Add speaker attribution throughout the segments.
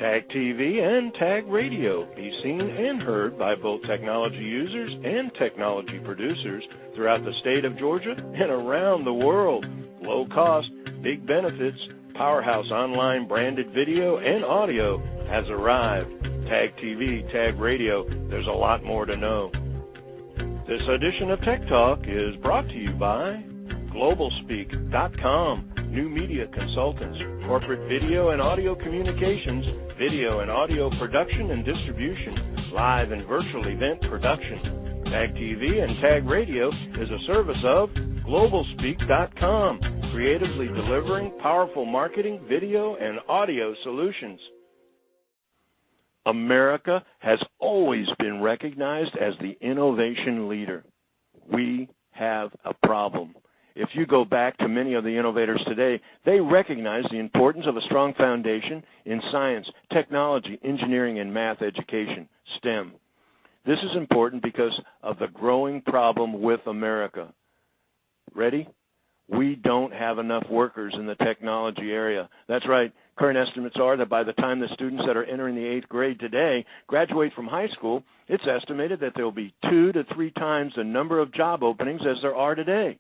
Speaker 1: TAG TV and TAG Radio. Be seen and heard by both technology users and technology producers throughout the state of Georgia and around the world. Low cost, big benefits, powerhouse online branded video and audio has arrived. TAG TV, TAG Radio, there's a lot more to know. This edition of Tech Talk is brought to you by Globalspeak.com, new media consultants, corporate video and audio communications, video and audio production and distribution, live and virtual event production. TAG TV and TAG Radio is a service of Globalspeak.com, creatively delivering powerful marketing, video, and audio solutions. America has always been recognized as the innovation leader. We have a problem. If you go back to many of the innovators today, they recognize the importance of a strong foundation in science, technology, engineering, and math education, STEM. This is important because of the growing problem with America. Ready? We don't have enough workers in the technology area. That's right. Current estimates are that by the time the students that are entering the 8th grade today graduate from high school, it's estimated that there will be 2 to 3 times the number of job openings as there are today.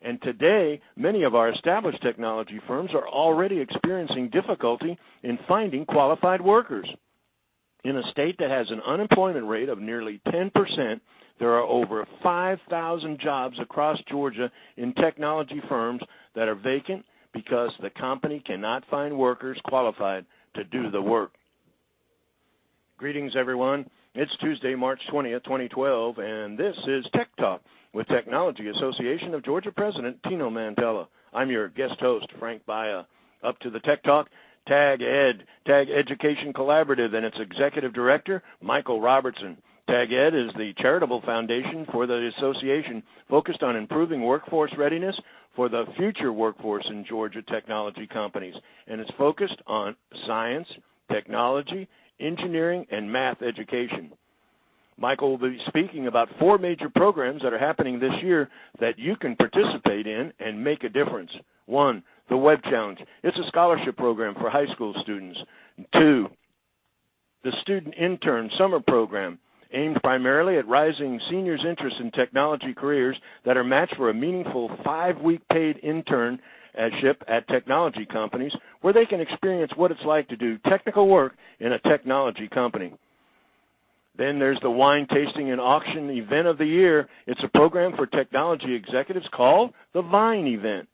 Speaker 1: And today, many of our established technology firms are already experiencing difficulty in finding qualified workers. In a state that has an unemployment rate of nearly 10%, there are over 5,000 jobs across Georgia in technology firms that are vacant because the company cannot find workers qualified to do the work. Greetings, everyone. It's Tuesday, March 20th, 2012, and this is Tech Talk with Technology Association of Georgia President Tino Mantella. I'm your guest host, Frank Baia. Up to the Tech Talk, TAG Education Collaborative, and its Executive Director, Michael Robertson. TAG Ed is the charitable foundation for the association focused on improving workforce readiness for the future workforce in Georgia technology companies, and it's focused on science, technology, engineering, and math education. Michael will be speaking about 4 major programs that are happening this year that you can participate in and make a difference. 1, the Web Challenge. It's a scholarship program for high school students. 2, the Student Intern Summer Program, aimed primarily at rising seniors' interest in technology careers that are matched for a meaningful 5-week paid internship at technology companies where they can experience what it's like to do technical work in a technology company. Then there's the Wine Tasting and Auction Event of the Year. It's a program for technology executives called the Vine Event,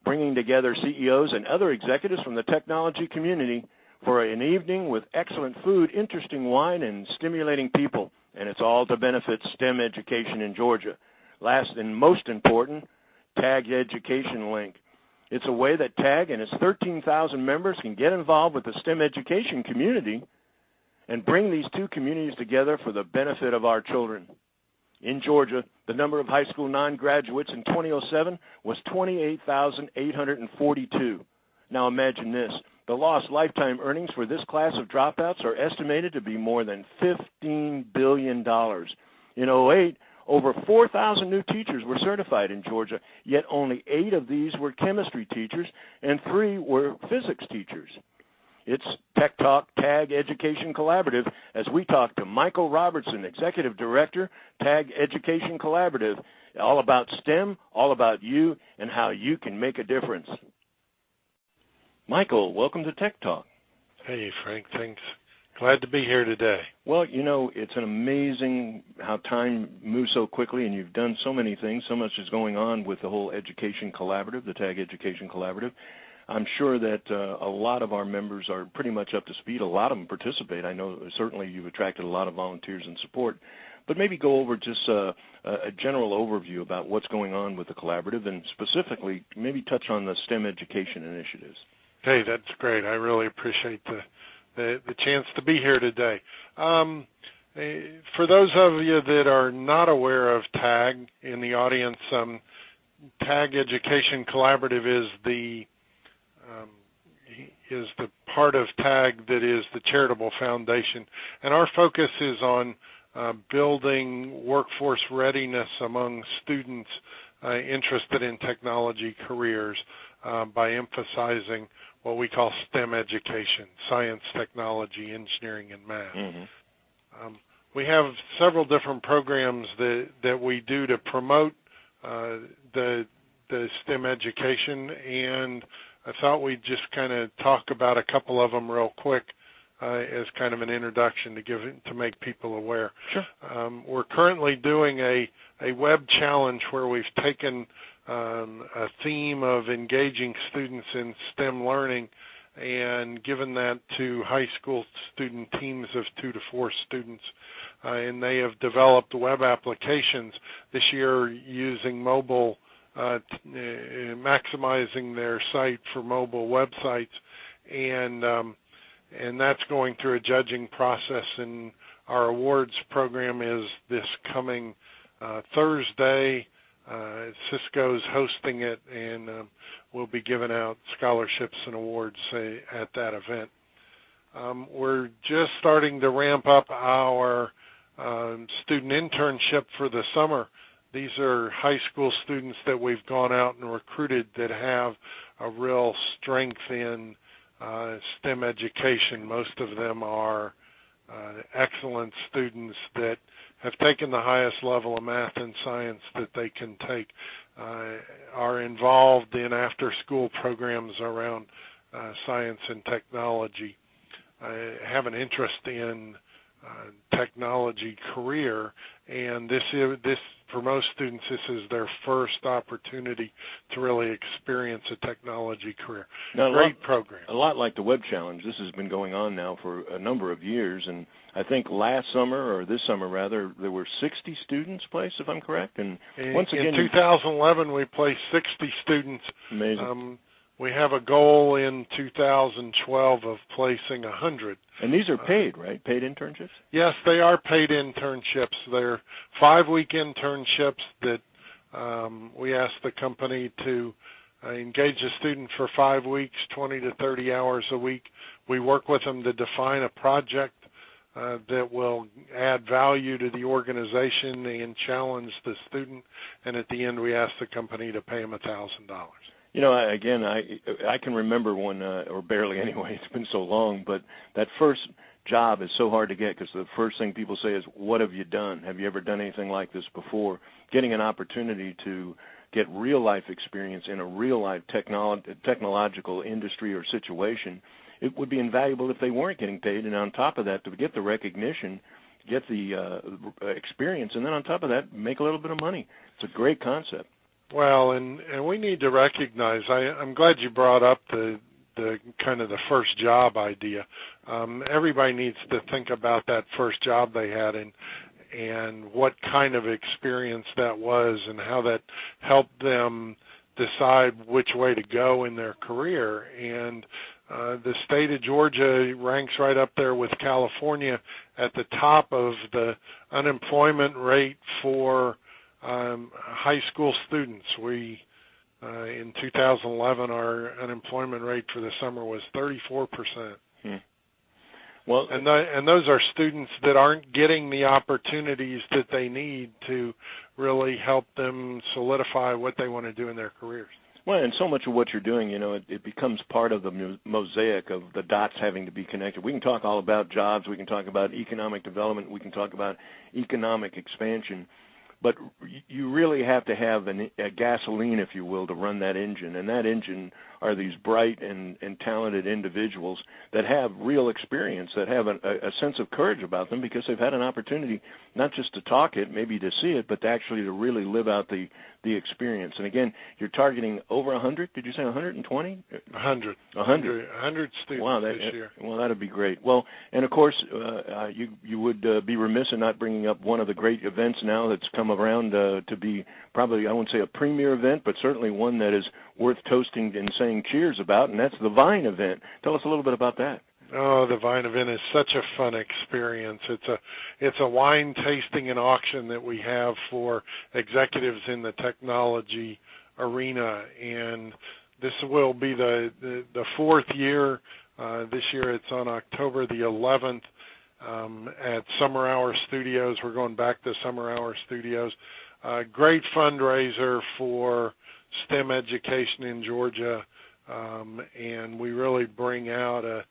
Speaker 1: bringing together CEOs and other executives from the technology community for an evening with excellent food, interesting wine, and stimulating people. And it's all to benefit STEM education in Georgia. Last and most important, TAG Education Link. It's a way that TAG and its 13,000 members can get involved with the STEM education community and bring these two communities together for the benefit of our children. In Georgia, the number of high school non-graduates in 2007 was 28,842. Now imagine this. The lost lifetime earnings for this class of dropouts are estimated to be more than $15 billion. In 2008, over 4,000 new teachers were certified in Georgia, yet only 8 of these were chemistry teachers and 3 were physics teachers. It's Tech Talk TAG Education Collaborative as we talk to Michael Robertson, Executive Director, TAG Education Collaborative, all about STEM, all about you, and how you can make a difference. Michael, welcome to Tech Talk.
Speaker 2: Hey, Frank, thanks. Glad to be here today.
Speaker 1: Well, you know, it's an amazing how time moves so quickly, and you've done so many things. So much is going on with the whole Education Collaborative, the TAG Education Collaborative. I'm sure that a lot of our members are pretty much up to speed. A lot of them participate. I know certainly you've attracted a lot of volunteers and support. But maybe go over just a general overview about what's going on with the collaborative and specifically maybe touch on the STEM education initiatives.
Speaker 2: Hey, that's great. I really appreciate the chance to be here today. For those of you that are not aware of TAG in the audience, TAG Education Collaborative is the part of TAG that is the charitable foundation, and our focus is on building workforce readiness among students interested in technology careers by emphasizing what we call STEM education: science, technology, engineering, and math.
Speaker 1: Mm-hmm.
Speaker 2: We have several different programs that we do to promote the STEM education, and I thought we'd just kind of talk about a couple of them real quick as kind of an introduction to make people aware.
Speaker 1: Sure.
Speaker 2: We're currently doing a web challenge where we've taken a theme of engaging students in STEM learning and given that to high school student teams of 2 to 4 students. And they have developed web applications this year using mobile, maximizing their site for mobile websites, and that's going through a judging process. And our awards program is this coming Thursday. Cisco's hosting it, and we'll be giving out scholarships and awards at that event. We're just starting to ramp up our student internship for the summer. These are high school students that we've gone out and recruited that have a real strength in STEM education. Most of them are excellent students that have taken the highest level of math and science that they can take, are involved in after-school programs around science and technology, have an interest in technology career, and this for most students, this is their first opportunity to really experience a technology career.
Speaker 1: Now,
Speaker 2: Great program.
Speaker 1: A lot like the Web Challenge. This has been going on now for a number of years, and I think last summer, or this summer rather, there were 60 students placed, if I'm correct. And once again,
Speaker 2: in 2011, we placed 60 students.
Speaker 1: Amazing.
Speaker 2: We have a goal in 2012 of placing 100.
Speaker 1: And these are paid, right? Paid internships?
Speaker 2: Yes, they are paid internships. They're 5-week internships that we ask the company to engage a student for 5 weeks, 20 to 30 hours a week. We work with them to define a project that will add value to the organization and challenge the student. And at the end, we ask the company to pay them $1,000.
Speaker 1: You know, I can remember one, or barely anyway, it's been so long, but that first job is so hard to get because the first thing people say is, what have you done? Have you ever done anything like this before? Getting an opportunity to get real-life experience in a real-life technological industry or situation, it would be invaluable if they weren't getting paid. And on top of that, to get the recognition, get the experience, and then on top of that, make a little bit of money. It's a great concept.
Speaker 2: Well, and we need to recognize, I'm glad you brought up the kind of the first job idea. Everybody needs to think about that first job they had and what kind of experience that was and how that helped them decide which way to go in their career. And the state of Georgia ranks right up there with California at the top of the unemployment rate for high school students. We, in 2011, our unemployment rate for the summer was 34%.
Speaker 1: Well,
Speaker 2: and those are students that aren't getting the opportunities that they need to really help them solidify what they want to do in their careers.
Speaker 1: Well, and so much of what you're doing, you know, it becomes part of the mosaic of the dots having to be connected. We can talk all about jobs. We can talk about economic development. We can talk about economic expansion. But you really have to have a gasoline, if you will, to run that engine. And that engine are these bright and talented individuals that have real experience, that have a sense of courage about them because they've had an opportunity not just to talk it, maybe to see it, but to actually to really live out the experience. And again, you're targeting over 100. Did you say 120?
Speaker 2: 100. 100 students this year.
Speaker 1: Well, that'd be great. Well, and of course, you would be remiss in not bringing up one of the great events now that's come around to be probably, I won't say a premier event, but certainly one that is worth toasting and saying cheers about, and that's the Vine event. Tell us a little bit about that.
Speaker 2: Oh, the Vine event is such a fun experience. It's a wine tasting and auction that we have for executives in the technology arena, and this will be the fourth year. This year it's on October the 11th at Summer Hour Studios. We're going back to Summer Hour Studios. Great fundraiser for STEM education in Georgia. and we really bring out a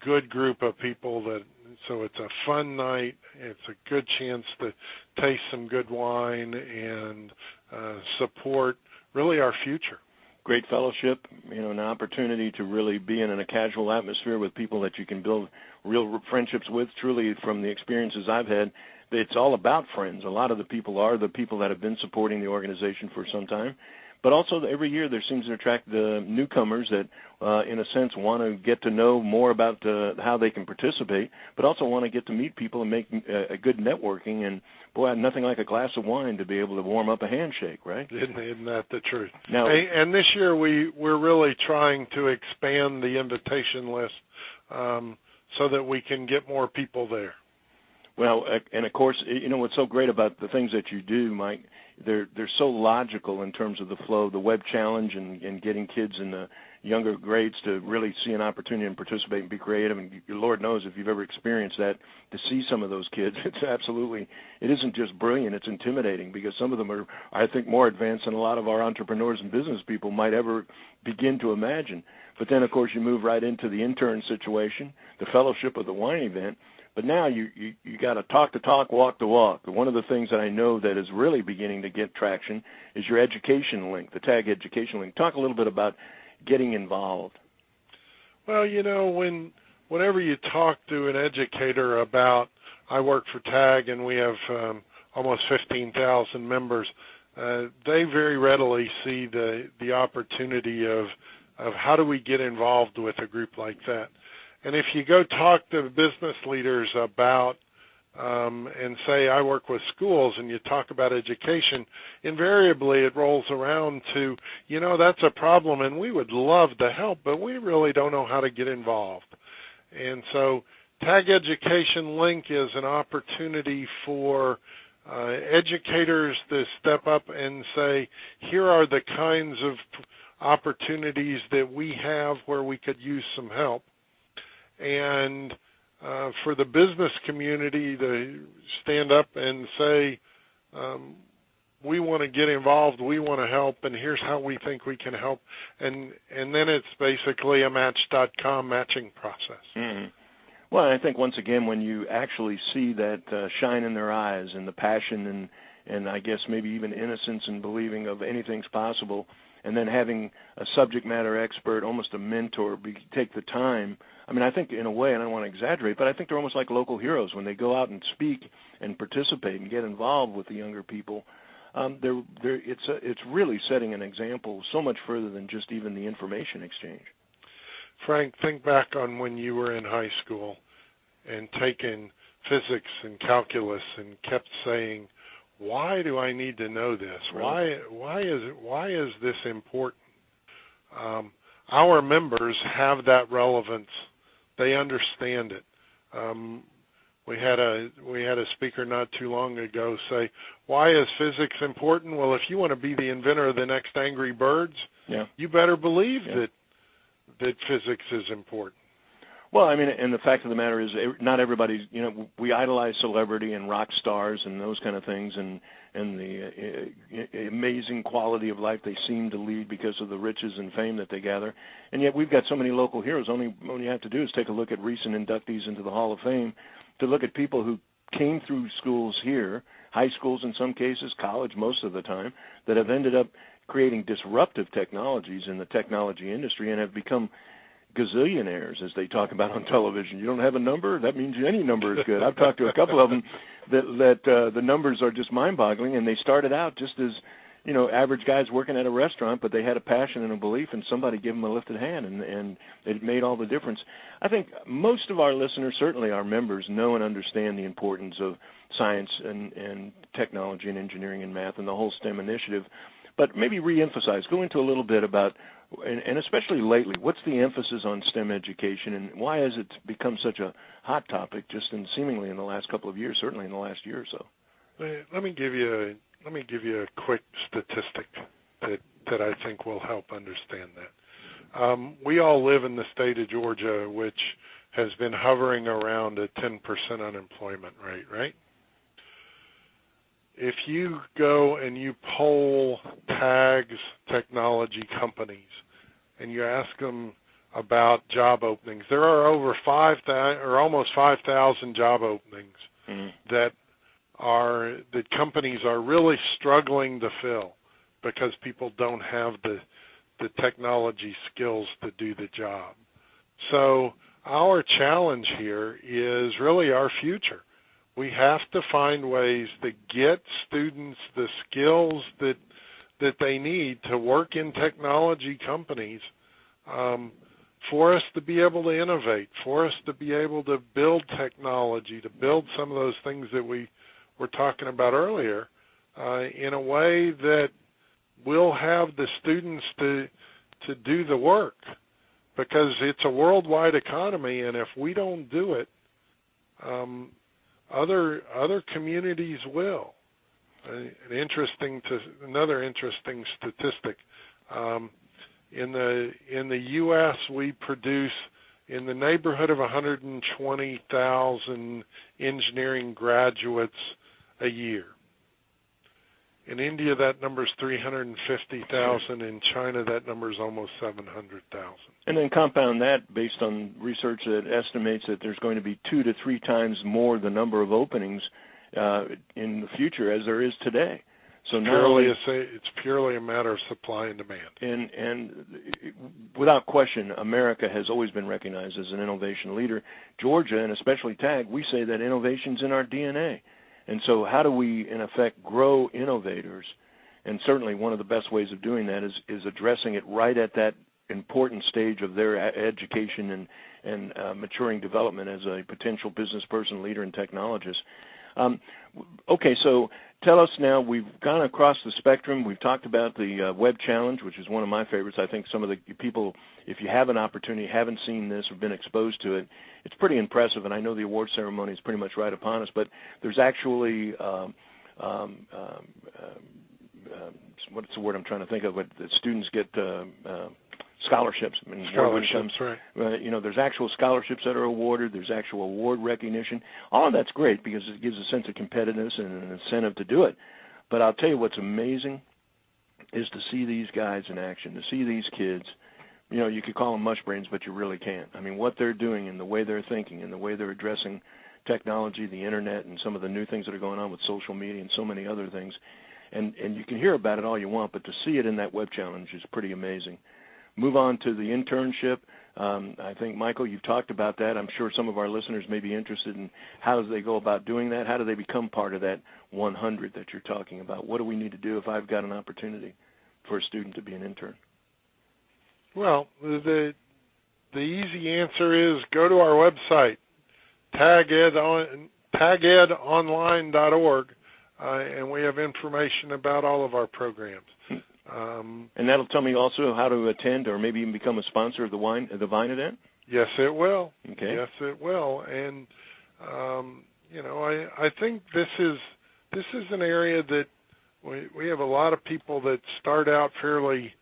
Speaker 2: good group of people so it's a fun night. It's a good chance to taste some good wine and support really our future.
Speaker 1: Great fellowship, an opportunity to really be in a casual atmosphere with people that you can build real friendships with. Truly, from the experiences I've had, it's all about friends. A lot of the people are the people that have been supporting the organization for some time. But also every year there seems to attract the newcomers that, in a sense, want to get to know more about how they can participate, but also want to get to meet people and make a good networking. And, boy, nothing like a glass of wine to be able to warm up a handshake, right?
Speaker 2: Isn't that the truth?
Speaker 1: Now,
Speaker 2: and this year we're really trying to expand the invitation list so that we can get more people there.
Speaker 1: Well, and of course, what's so great about the things that you do, Mike, they're so logical in terms of the flow, the web challenge and getting kids in the younger grades to really see an opportunity and participate and be creative. And Lord knows if you've ever experienced that, to see some of those kids, it isn't just brilliant, it's intimidating, because some of them are, I think, more advanced than a lot of our entrepreneurs and business people might ever begin to imagine. But then, of course, you move right into the intern situation, the fellowship of the wine event. But now you got to talk the talk, walk the walk. One of the things that I know that is really beginning to get traction is your education link, the TAG education link. Talk a little bit about getting involved.
Speaker 2: Well, whenever you talk to an educator about, I work for TAG and we have almost 15,000 members, they very readily see the opportunity of how do we get involved with a group like that. And if you go talk to business leaders about and say, I work with schools, and you talk about education, invariably it rolls around to, that's a problem, and we would love to help, but we really don't know how to get involved. And so TAG Education Link is an opportunity for educators to step up and say, here are the kinds of opportunities that we have where we could use some help. And for the business community to stand up and say, we want to get involved, we want to help, and here's how we think we can help. And then it's basically a Match.com matching process.
Speaker 1: Mm-hmm. Well, I think, once again, when you actually see that shine in their eyes and the passion and I guess maybe even innocence and believing of anything's possible, and then having a subject matter expert, almost a mentor, take the time. I mean, I think in a way, and I don't want to exaggerate, but I think they're almost like local heroes when they go out and speak and participate and get involved with the younger people. It's really setting an example so much further than just even the information exchange.
Speaker 2: Frank, think back on when you were in high school and taking physics and calculus and kept saying, why do I need to know this?
Speaker 1: Right.
Speaker 2: Why is this important? Our members have that relevance. They understand it. We had a speaker not too long ago say, why is physics important? Well, if you want to be the inventor of the next Angry Birds, you better believe that physics is important.
Speaker 1: Well, I mean, and the fact of the matter is, not everybody, we idolize celebrity and rock stars and those kind of things, and the amazing quality of life they seem to lead because of the riches and fame that they gather. And yet we've got so many local heroes. Only what you have to do is take a look at recent inductees into the Hall of Fame, to look at people who came through schools here, high schools in some cases, college most of the time, that have ended up creating disruptive technologies in the technology industry and have become gazillionaires, as they talk about on television. You don't have a number? That means any number is good. I've talked to a couple of them that the numbers are just mind-boggling, and they started out just as, average guys working at a restaurant, but they had a passion and a belief, and somebody gave them a lifted hand, and it made all the difference. I think most of our listeners, certainly our members, know and understand the importance of science and technology and engineering and math and the whole STEM initiative, but maybe re-emphasize, go into a little bit about, and especially lately, what's the emphasis on STEM education, and why has it become such a hot topic just seemingly in the last couple of years, certainly in the last year or so?
Speaker 2: Let me give you a quick statistic that I think will help understand that. We all live in the state of Georgia, which has been hovering around a 10% unemployment rate, right? If you go and you poll TAG's technology companies and you ask them about job openings, there are over 5,000 or almost 5,000 job openings that companies are really struggling to fill because people don't have the technology skills to do the job. So our challenge here is really our future. We have to find ways to get students the skills that they need to work in technology companies, for us to be able to innovate, for us to be able to build technology, to build some of those things that we were talking about earlier, in a way that will have the students to do the work, because it's a worldwide economy, and if we don't do it, other communities will. Another interesting statistic. In the U.S., we produce in the neighborhood of 120,000 engineering graduates a year. In India, that number is 350,000. In China, that number is almost 700,000.
Speaker 1: And then compound that based on research that estimates that there's going to be 2 to 3 times more the number of openings in the future as there is today. So
Speaker 2: it's purely a matter of supply and demand.
Speaker 1: And without question, America has always been recognized as an innovation leader. Georgia, and especially TAG, we say that innovation's in our DNA. And so how do we, in effect, grow innovators? And certainly one of the best ways of doing that is addressing it right at that important stage of their education and maturing development as a potential business person, leader, and technologist. Okay, so tell us now, we've gone across the spectrum. We've talked about the Web Challenge, which is one of my favorites. I think some of the people, if you have an opportunity, haven't seen this or been exposed to it, it's pretty impressive, and I know the award ceremony is pretty much right upon us, but there's actually, what's the word I'm trying to think of, but the students get scholarships.
Speaker 2: Scholarships, right.
Speaker 1: There's actual scholarships that are awarded. There's actual award recognition. All of that's great because it gives a sense of competitiveness and an incentive to do it. But I'll tell you what's amazing is to see these guys in action, to see these kids. You could call them mush brains, but you really can't. I mean, what they're doing and the way they're thinking and the way they're addressing technology, the Internet, and some of the new things that are going on with social media and so many other things. And you can hear about it all you want, but to see it in that Web Challenge is pretty amazing. Move on to the internship. I think, Michael, you've talked about that. I'm sure some of our listeners may be interested in how do they go about doing that? How do they become part of that 100 that you're talking about? What do we need to do if I've got an opportunity for a student to be an intern?
Speaker 2: Well, the easy answer is go to our website, tagedonline.org, and we have information about all of our programs.
Speaker 1: And that'll tell me also how to attend or maybe even become a sponsor of the Vine event?
Speaker 2: Yes, it will.
Speaker 1: Okay.
Speaker 2: Yes, it will. And I think this is an area that we have a lot of people that start out fairly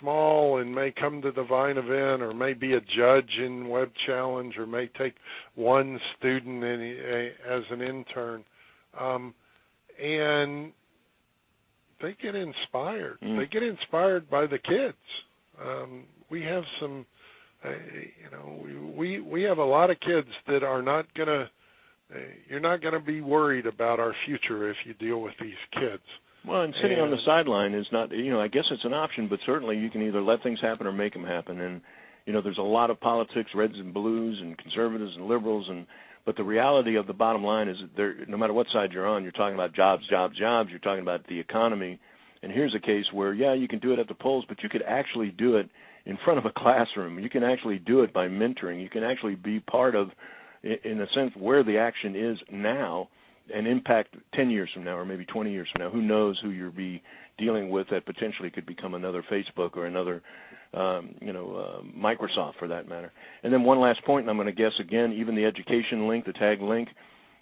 Speaker 2: small and may come to the Vine event or may be a judge in Web Challenge or may take one student as an intern. And they get inspired. They get inspired by the kids. We have some, we have a lot of kids that are not gonna. You're not going to be worried about our future if you deal with these kids.
Speaker 1: Well, and sitting on the sideline is not. I guess it's an option, but certainly you can either let things happen or make them happen. And there's a lot of politics, reds and blues, and conservatives and liberals, But the reality of the bottom line is that no matter what side you're on, you're talking about jobs. You're talking about the economy. And here's a case where, you can do it at the polls, but you could actually do it in front of a classroom. You can actually do it by mentoring. You can actually be part of, in a sense, where the action is now and impact 10 years from now or maybe 20 years from now. Who knows who you'll be dealing with that potentially could become another Facebook or another Microsoft for that matter. And then one last point, and I'm going to guess again, even the education link, the tag link,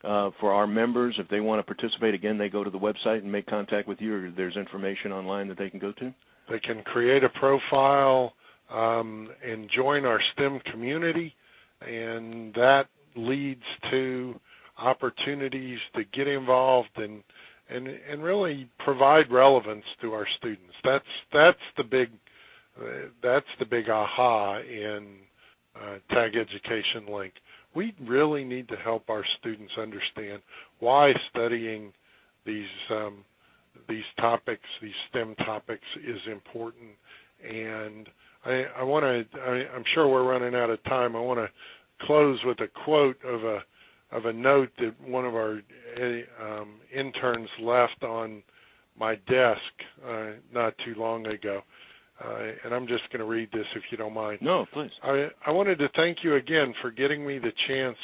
Speaker 1: for our members, if they want to participate, again, they go to the website and make contact with you, or there's information online that they can go to?
Speaker 2: They can create a profile and join our STEM community, and that leads to opportunities to get involved and really provide relevance to our students. That's the big that's the big aha in Tag Education Link. We really need to help our students understand why studying these topics, these STEM topics, is important. And I'm sure we're running out of time. I want to close with a quote of a note that one of our interns left on my desk not too long ago. And I'm just going to read this if you don't mind.
Speaker 1: No, please.
Speaker 2: I wanted to thank you again for getting me the chance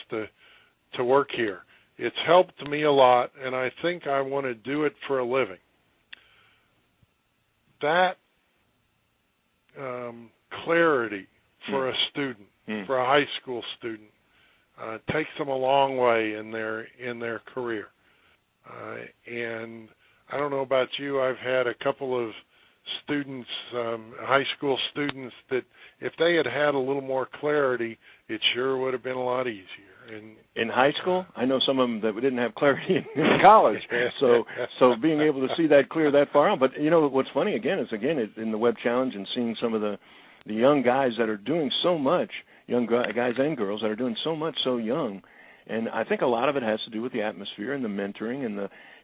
Speaker 2: to work here. It's helped me a lot, and I think I want to do it for a living. That clarity for a student, for a high school student, takes them a long way in their career. And I don't know about you, I've had a couple of students, high school students, that if they had had a little more clarity, it sure would have been a lot easier. And
Speaker 1: in high school, I know some of them that didn't have clarity in college. So being able to see that clear that far out. But you know what's funny again is in the Web Challenge and seeing some of the young guys that are doing so much, young guys and girls that are doing so much so young. And I think a lot of it has to do with the atmosphere and the mentoring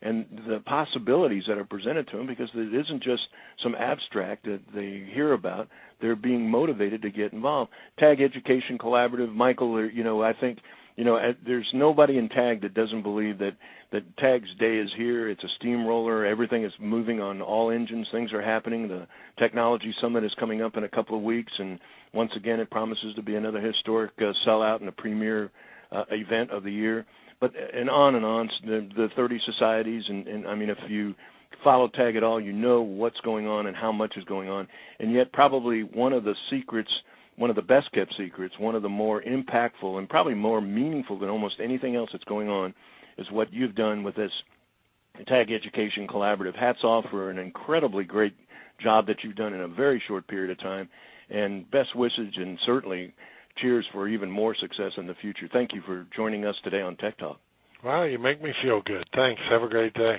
Speaker 1: and the possibilities that are presented to them, because it isn't just some abstract that they hear about. They're being motivated to get involved. Tag Education Collaborative, Michael, I think, there's nobody in Tag that doesn't believe that Tag's day is here. It's a steamroller. Everything is moving on all engines. Things are happening. The Technology Summit is coming up in a couple of weeks, and once again, it promises to be another historic sellout and a premier event of the year. But and on, the 30 societies, and I mean, if you follow Tag at all, you know what's going on and how much is going on. And yet probably one of the secrets, one of the best-kept secrets, one of the more impactful and probably more meaningful than almost anything else that's going on is what you've done with this Tag Education Collaborative. Hats off for an incredibly great job that you've done in a very short period of time, and best wishes and certainly cheers for even more success in the future. Thank you for joining us today on Tech Talk.
Speaker 2: Wow, you make me feel good. Thanks. Have a great day.